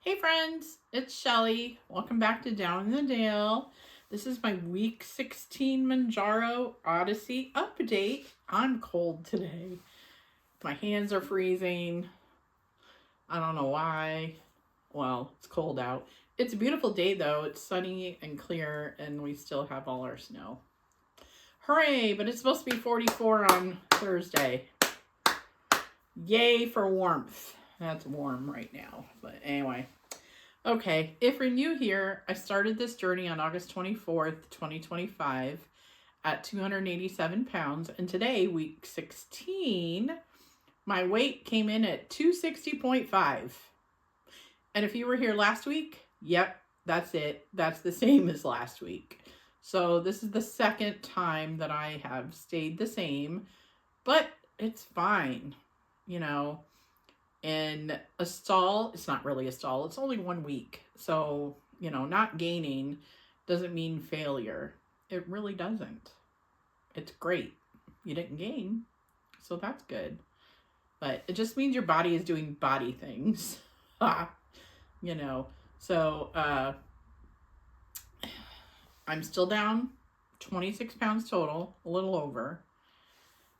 Hey friends, it's Shelly. Welcome back to Down in the Dale. This is my week 16 Mounjaro Odyssey update. I'm cold today. My hands are freezing. I don't know why. Well, it's cold out. It's a beautiful day though. It's sunny and clear and we still have all our snow. Hooray, but it's supposed to be 44 on Thursday. Yay for warmth. That's warm right now. But anyway. Okay, if you're new here, I started this journey on August 24th, 2025 at 287 pounds. And today, week 16, my weight came in at 260.5. And if you were here last week, yep, that's it. That's the same as last week. So this is the second time that I have stayed the same, but it's fine, you know. In a stall, it's not really a stall, it's only 1 week. So, you know, not gaining doesn't mean failure. It really doesn't. It's great. You didn't gain, so that's good. But it just means your body is doing body things. You know, so I'm still down 26 pounds total, a little over.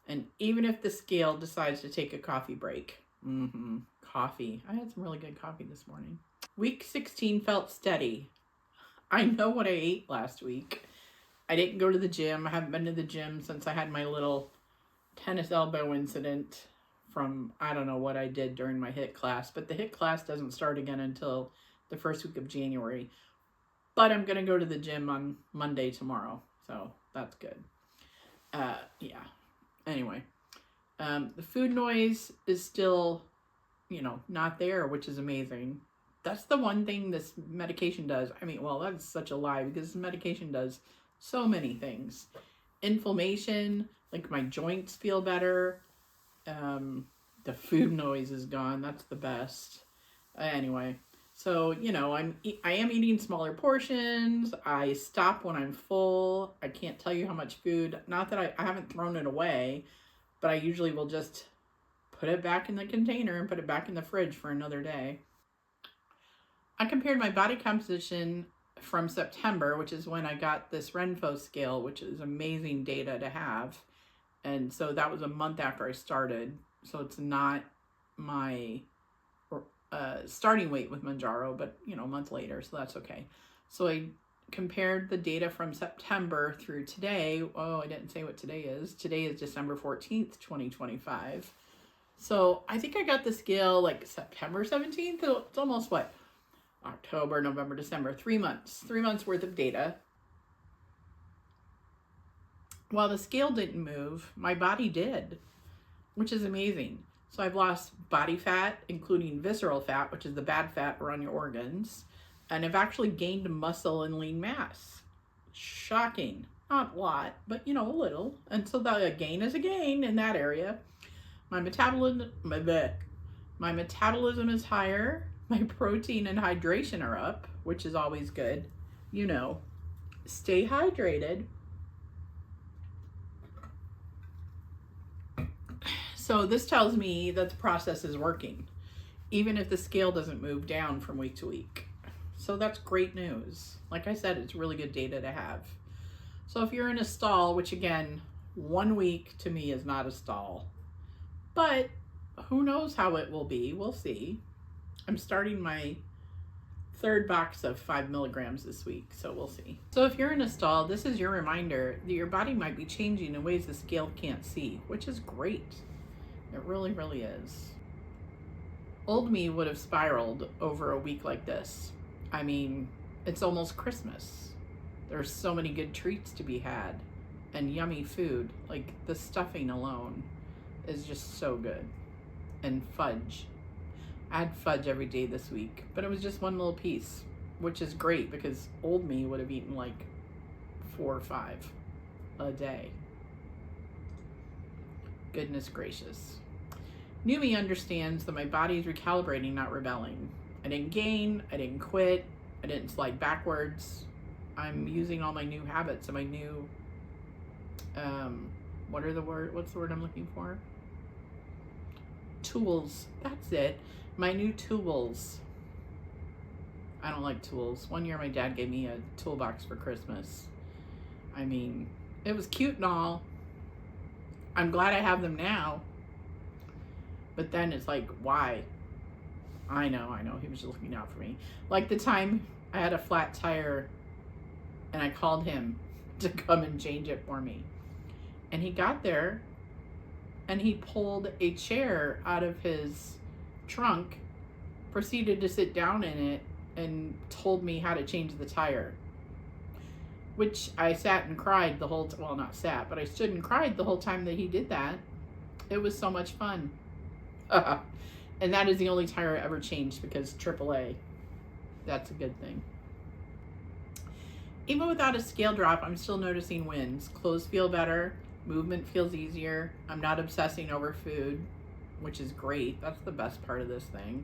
And even if the scale decides to take a coffee break, coffee. I had some really good coffee this morning. Week 16 felt steady. I know what I ate last week. I didn't go to the gym. I haven't been to the gym since I had my little tennis elbow incident from, I don't know what I did during my HIIT class, but the HIIT class doesn't start again until the first week of January. But I'm going to go to the gym on Monday tomorrow, so that's good. Yeah. Anyway. The food noise is still, you know, not there, which is amazing. That's the one thing this medication does. I mean, well, that's such a lie because this medication does so many things. Inflammation, like my joints feel better. The food noise is gone. That's the best. Anyway, so, you know, I am eating smaller portions. I stop when I'm full. I can't tell you how much food. Not that I haven't thrown it away, but I usually will just put it back in the container and put it back in the fridge for another day. I compared my body composition from September, which is when I got this Renfo scale, which is amazing data to have. And so that was a month after I started. So it's not my starting weight with Mounjaro, but, you know, a month later, so that's okay. So I compared the data from September through today. Oh, I didn't say what today is. Today is December 14th, 2025. So I think I got the scale like September 17th. It's almost what? October, November, December. 3 months. 3 months worth of data. While the scale didn't move, my body did, which is amazing. So I've lost body fat, including visceral fat, which is the bad fat around your organs. And I've actually gained muscle and lean mass. Shocking. Not a lot, but, you know, a little. And so the gain is a gain in that area. My metabolism is higher. My protein and hydration are up, which is always good. You know, stay hydrated. So this tells me that the process is working, even if the scale doesn't move down from week to week. So that's great news. Like I said, it's really good data to have. So if you're in a stall, which again, 1 week to me is not a stall, but who knows how it will be. We'll see. I'm starting my 3rd box of 5 milligrams this week, so we'll see. So if you're in a stall, this is your reminder that your body might be changing in ways the scale can't see, which is great. It really, really is. Old me would have spiraled over a week like this. I mean, it's almost Christmas. There's so many good treats to be had and yummy food. Like the stuffing alone is just so good. And fudge. I had fudge every day this week, but it was just one little piece, which is great because old me would have eaten like 4 or 5 a day. Goodness gracious. New me understands that my body is recalibrating, not rebelling. I didn't gain, I didn't quit, I didn't slide backwards. I'm using all my new habits and my new, what's the word I'm looking for? Tools, that's it. My new tools. I don't like tools. One year my dad gave me a toolbox for Christmas. I mean, it was cute and all. I'm glad I have them now. But then it's like, why? I know. He was just looking out for me. Like the time I had a flat tire and I called him to come and change it for me. And he got there and he pulled a chair out of his trunk, proceeded to sit down in it, and told me how to change the tire. Which I sat and cried the whole time. Well, not sat, but I stood and cried the whole time that he did that. It was so much fun. And that is the only tire I ever changed because AAA. That's a good thing. Even without a scale drop, I'm still noticing wins. Clothes feel better. Movement feels easier. I'm not obsessing over food, which is great. That's the best part of this thing.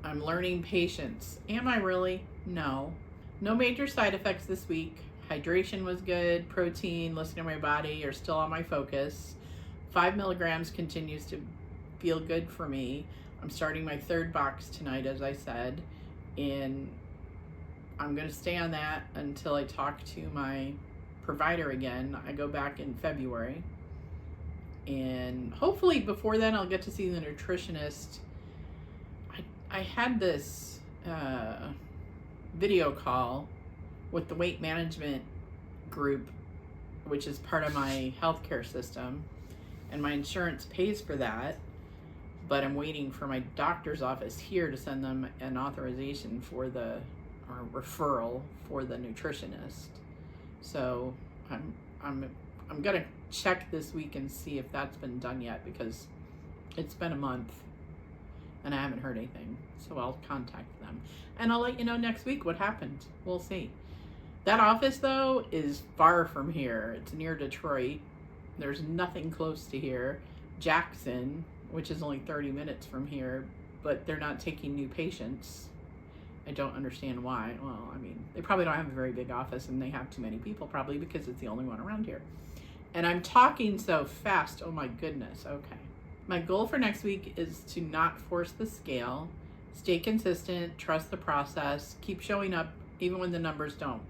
I'm learning patience. Am I really? No. No major side effects this week. Hydration was good. Protein, listening to my body are still on my focus. 5 milligrams continues to feel good for me. I'm starting my 3rd box tonight, as I said, and I'm going to stay on that until I talk to my provider again. I go back in February, and hopefully before then I'll get to see the nutritionist. I had this video call with the weight management group, which is part of my healthcare system, and my insurance pays for that, but I'm waiting for my doctor's office here to send them an authorization for or referral for the nutritionist. So I'm gonna check this week and see if that's been done yet, because it's been a month and I haven't heard anything. So I'll contact them and I'll let you know next week what happened. We'll see. That office though is far from here. It's near Detroit. There's nothing close to here. Jackson, which is only 30 minutes from here, but they're not taking new patients. I don't understand why. Well, I mean, they probably don't have a very big office and they have too many people, probably because it's the only one around here. And I'm talking so fast. Oh my goodness. Okay. My goal for next week is to not force the scale, stay consistent, trust the process, keep showing up even when the numbers don't.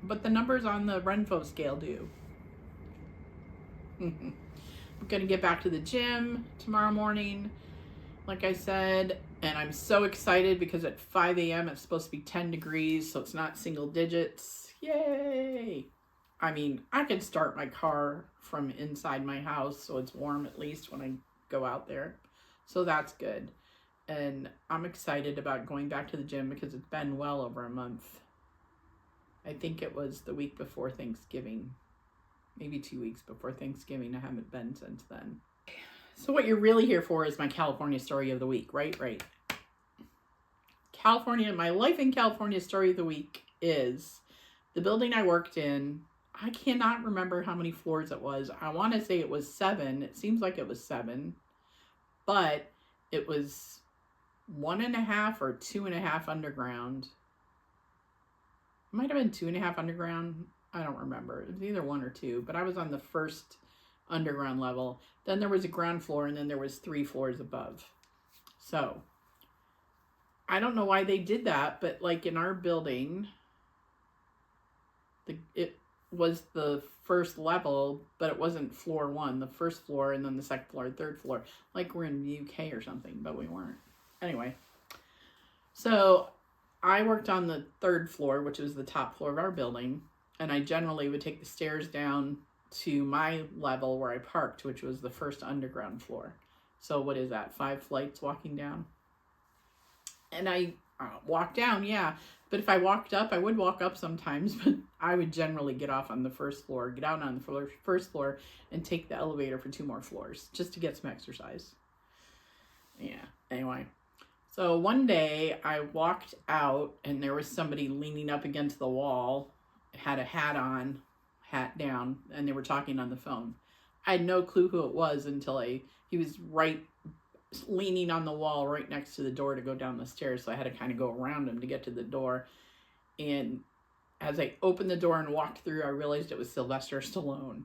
But the numbers on the Renfo scale do. I'm going to get back to the gym tomorrow morning, like I said, and I'm so excited because at 5 a.m. it's supposed to be 10 degrees, so it's not single digits. Yay! I mean, I can start my car from inside my house, so it's warm at least when I go out there. So that's good. And I'm excited about going back to the gym because it's been well over a month. I think it was the week before Thanksgiving. Maybe 2 weeks before Thanksgiving. I haven't been since then. So what you're really here for is my California story of the week, right? Right. California, my life in California story of the week is the building I worked in. I cannot remember how many floors it was. I want to say it was 7. It seems like it was 7, but it was 1.5 or 2.5 underground. It might have been 2.5 underground. I don't remember. It was either 1 or 2, but I was on the first underground level. Then there was a ground floor, and then there was 3 floors above. So I don't know why they did that, but like in our building, it was the first level, but it wasn't floor 1, the first floor, and then the second floor, third floor, like we're in the UK or something, but we weren't. Anyway, so I worked on the 3rd floor, which was the top floor of our building, and I generally would take the stairs down to my level where I parked, which was the first underground floor. So what is that, 5 flights walking down? And I walked down, yeah. But if I walked up, I would walk up sometimes, but I would generally get off on the first floor, get out on the first floor, and take the elevator for 2 more floors, just to get some exercise. Yeah, anyway. So one day, I walked out, and there was somebody leaning up against the wall, had a hat on, hat down, and they were talking on the phone. I had no clue who it was until he was right leaning on the wall right next to the door to go down the stairs, so I had to kind of go around him to get to the door. And as I opened the door and walked through, I realized it was Sylvester Stallone.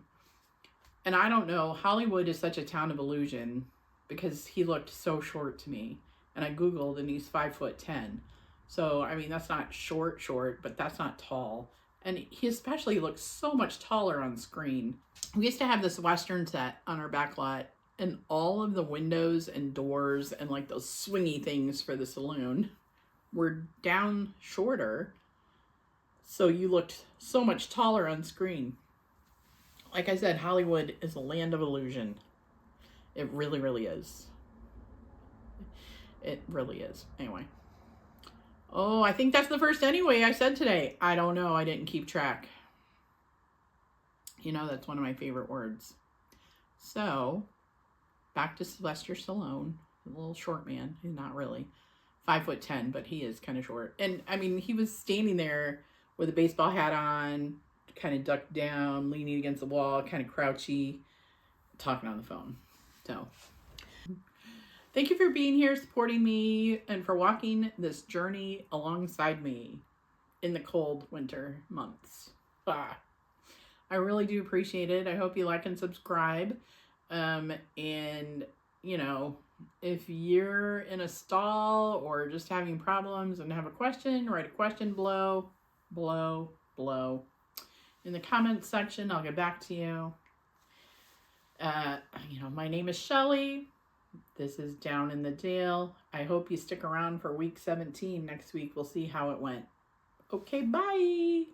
And I don't know, Hollywood is such a town of illusion because he looked so short to me. And I Googled and he's 5'10". So, I mean, that's not short, but that's not tall. And he especially looks so much taller on screen. We used to have this Western set on our back lot, and all of the windows and doors and like those swingy things for the saloon were down shorter. So you looked so much taller on screen. Like I said, Hollywood is a land of illusion. It really, really is. It really is. Anyway. Oh, I think that's the first anyway I said today. I don't know. I didn't keep track. You know, that's one of my favorite words. So, back to Sylvester Stallone, a little short man. He's not really 5'10", but he is kind of short. And I mean, he was standing there with a baseball hat on, kind of ducked down, leaning against the wall, kind of crouchy, talking on the phone. So, thank you for being here, supporting me, and for walking this journey alongside me in the cold winter months. I really do appreciate it. I hope you like and subscribe. And, you know, if you're in a stall or just having problems and have a question, write a question below. In the comments section, I'll get back to you. You know, my name is Shelly. This is Down in the Dale. I hope you stick around for week 17 next week. We'll see how it went. Okay, bye.